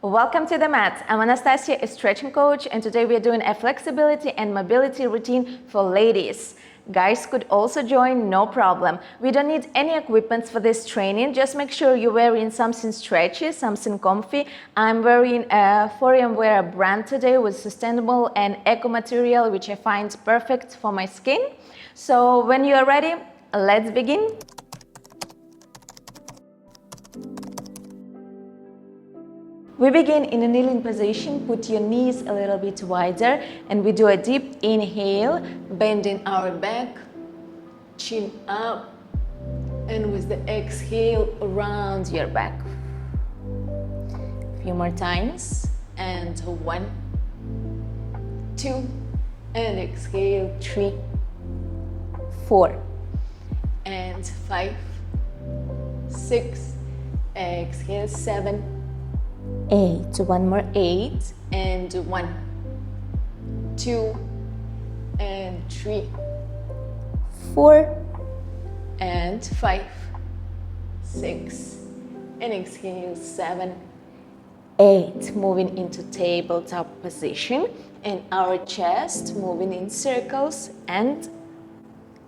Welcome to the mat. I'm Anastasia, a stretching coach, and today we are doing a flexibility and mobility routine for ladies. Guys could also join, no problem. We don't need any equipment for this training. Just make sure you're wearing something stretchy, something comfy. I'm wearing a Forium Wear brand today with sustainable and eco material, which I find perfect for my skin. So when you are ready, let's begin. We begin in a kneeling position. Put your knees a little bit wider and we do a deep inhale, bending our back, chin up, and with the exhale, round your back. A few more times, and 1, 2, and exhale, 3, 4, and 5, 6, exhale, 7, 8, one more 8, and 1, 2, and 3, 4, and 5, 6, and exhale, 7, 8. Moving into tabletop position, and our chest moving in circles, and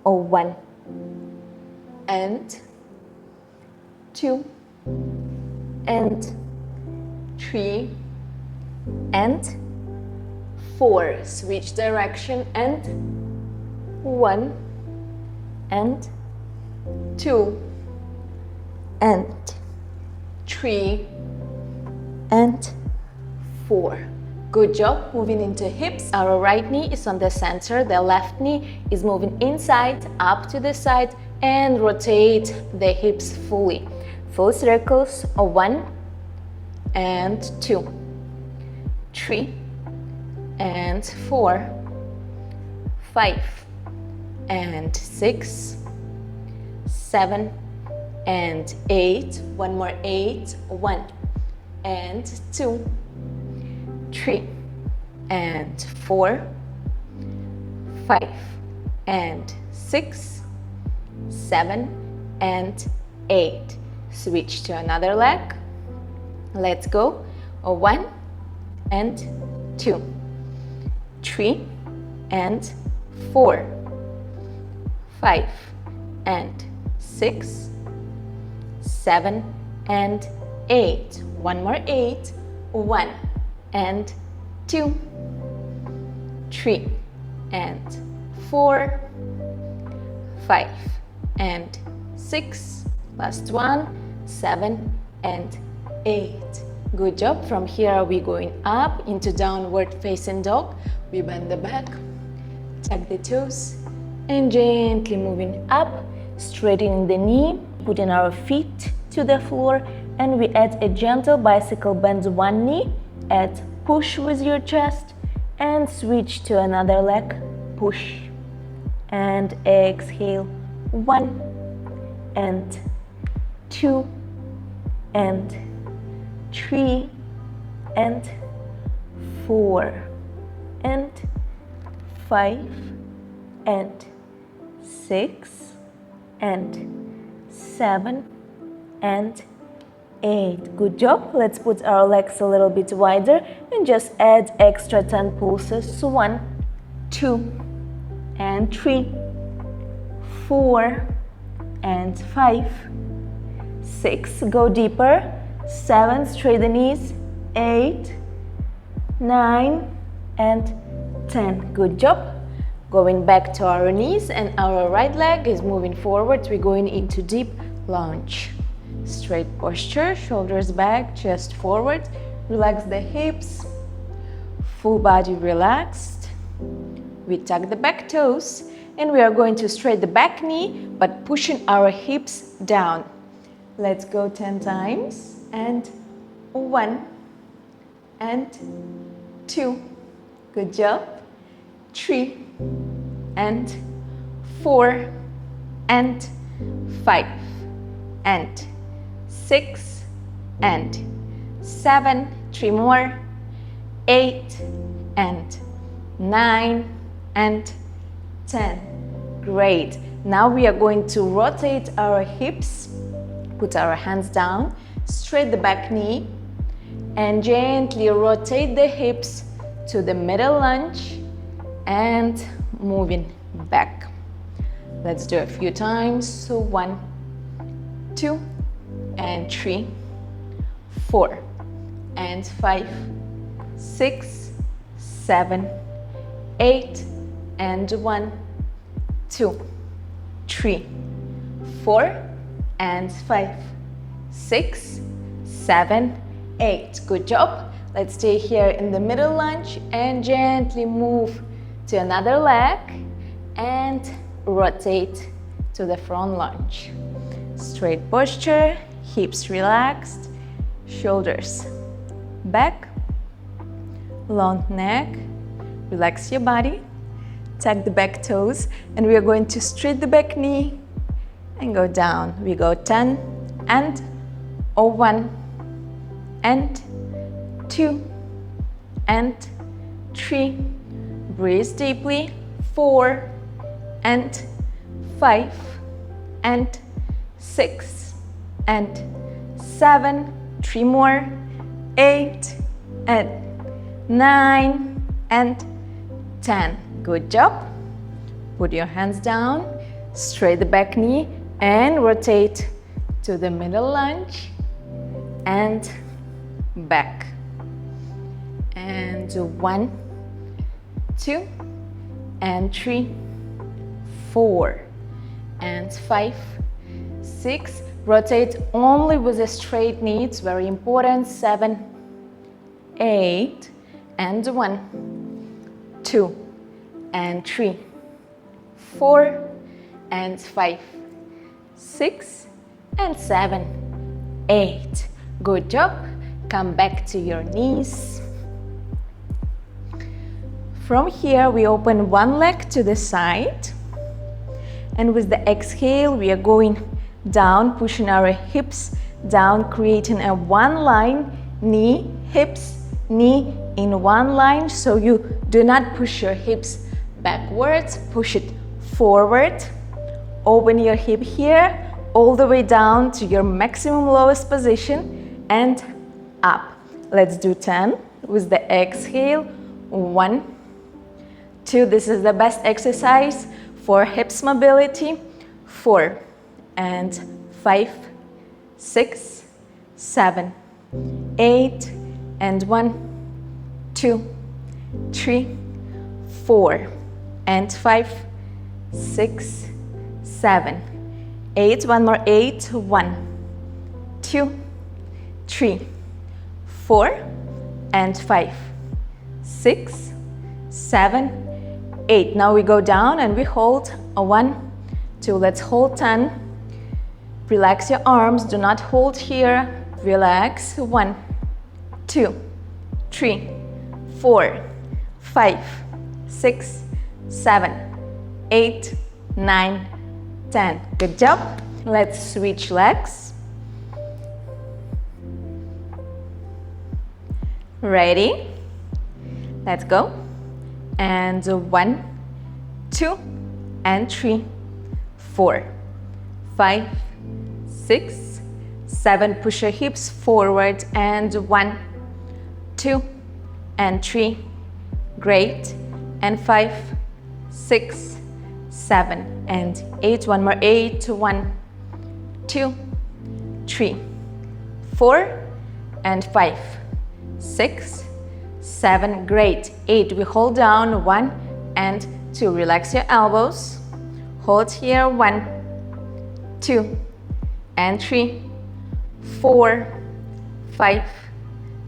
1, and 2, and 3, and 4. Switch direction, and 1, and 2, and 3, and 4. Good job. Moving into hips. Our right knee is on the center, the left knee is moving inside, up to the side, and rotate the hips fully. Full circles, 1, and 2, 3, and 4, 5, and 6, 7, and 8. One more 8. 1, and 2, 3, and 4, 5, and 6, 7, and 8. Switch to another leg. Let's go. 1, and 2, 3, and 4, 5, and 6, 7, and 8. One more 8. 1, and 2, 3, and 4, 5, and 6. Last one. 7, and 8. Good job. From here we're going up into downward facing dog. We bend the back, tuck the toes, and gently moving up, straightening the knee, putting our feet to the floor, and we add a gentle bicycle bend one knee, add push with your chest, and switch to another leg, push, and exhale, 1, and 2, and 3, and 4, and 5, and 6, and 7, and 8. Good job. Let's put our legs a little bit wider and just add extra 10 pulses. 1, 2, and 3, 4, and 5, 6. Go deeper. 7, straight the knees, 8, 9, and 10. Good job. Going back to our knees, and our right leg is moving forward. We're going into deep lunge. Straight posture, shoulders back, chest forward. Relax the hips, full body relaxed. We tuck the back toes, and we are going to straight the back knee, but pushing our hips down. Let's go 10 times. And 1, and 2, good job, 3, and 4, and 5, and 6, and 7, 3 more, 8, and 9, and 10. Great. Now we are going to rotate our hips, put our hands down, straight the back knee, and gently rotate the hips to the middle lunge and moving back. Let's do a few times. So 1, 2, and 3, 4, and 5, 6, 7, 8, and 1, 2, 3, 4, and 5, 6, 7, 8. Good job. Let's stay here in the middle lunge and gently move to another leg and rotate to the front lunge. Straight posture, hips relaxed, shoulders back, long neck, relax your body, tuck the back toes, and we are going to straight the back knee and go down. We go 10 and 1 and 2 and 3. Breathe deeply. 4 and 5 and 6 and 7. 3 more. 8 and 9 and 10. Good job. Put your hands down, straight the back knee, and rotate to the middle lunge and back. And 1, 2, and 3, 4, and 5, 6. Rotate only with a straight knee. It's very important. 7, 8, and 1, 2, and 3, 4, and 5, 6, and 7, 8. Good job. Come back to your knees. From here, we open one leg to the side. And with the exhale, we are going down, pushing our hips down, creating a one line, knee, hips, knee in one line. So you do not push your hips backwards, push it forward. Open your hip here, all the way down to your maximum lowest position and up. Let's do 10 with the exhale. 1, 2, this is the best exercise for hips mobility. 4 and 5, 6, 7, 8, and 1, 2, 3, 4, and 5, 6, 7, 8. One more. 8. 1, 2, 3, 4, and 5, 6, 7, 8. Now we go down and we hold a 1, 2. Let's hold 10. Relax your arms. Do not hold here. Relax. 1, 2, 3, 4, 5, 6, 7, 8, 9, 10. Good job. Let's switch legs. Ready? Let's go. And 1, 2, and 3, 4, 5, 6, 7. Push your hips forward. And 1, 2, and 3. Great. And 5, 6, 7, and 8. One more. 8. 1, 2, 3, 4, and 5, 6, 7. Great. 8. We hold down. 1 and 2. Relax your elbows. Hold here. 1, 2, and 3, 4, 5,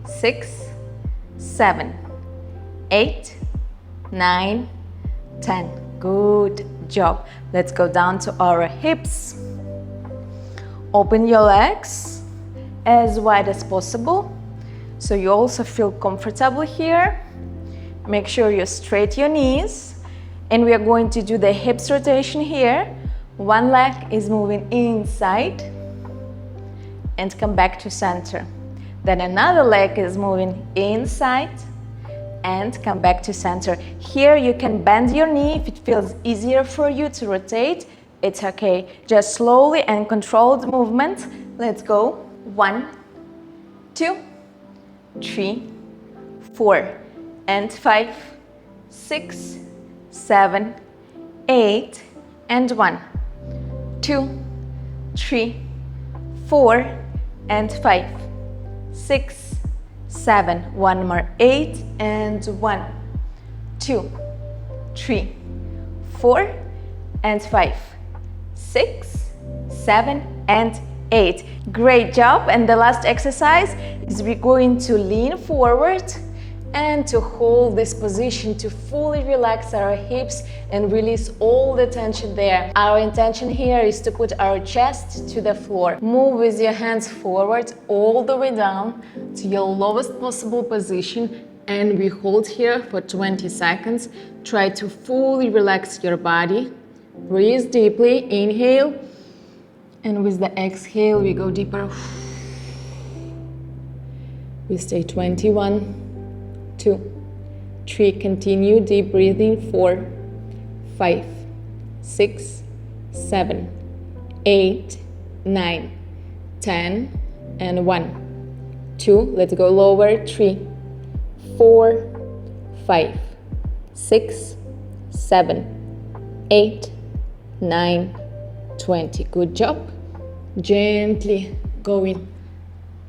6, 7, 8, 9, 10. Good job. Let's go down to our hips. Open your legs as wide as possible so you also feel comfortable here. Make sure you straight your knees, and we are going to do the hips rotation here. One leg is moving inside and come back to center. Then another leg is moving inside and come back to center. Here you can bend your knee if it feels easier for you to rotate. It's okay. Just slowly and controlled movement. Let's go. 1, 2, 3, 4, and 5, 6, 7, 8, and 1, 2, 3, 4, and 5, 6, 7, one more, 8, and 1, 2, 3, 4, and 5, 6, 7, and 8. Great job. And the last exercise is we're going to lean forward and to hold this position to fully relax our hips and release all the tension there. Our intention here is to put our chest to the floor. Move with your hands forward all the way down to your lowest possible position, and we hold here for 20 seconds. Try to fully relax your body. Breathe deeply, inhale, and with the exhale we go deeper. We stay 21, 2, 3, continue deep breathing, 4, 5, 6, 7, 8, 9, 10, and 1, 2, let's go lower, 3, 4, 5, 6, 7, 8, 9, 20. Good job. Gently going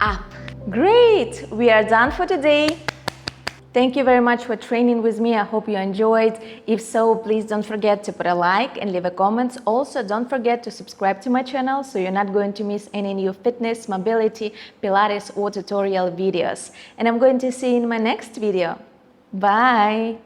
up. Great! We are done for today. Thank you very much for training with me. I hope you enjoyed. If so, please don't forget to put a like and leave a comment. Also, don't forget to subscribe to my channel so you're not going to miss any new fitness, mobility, Pilates or tutorial videos. And I'm going to see you in my next video. Bye!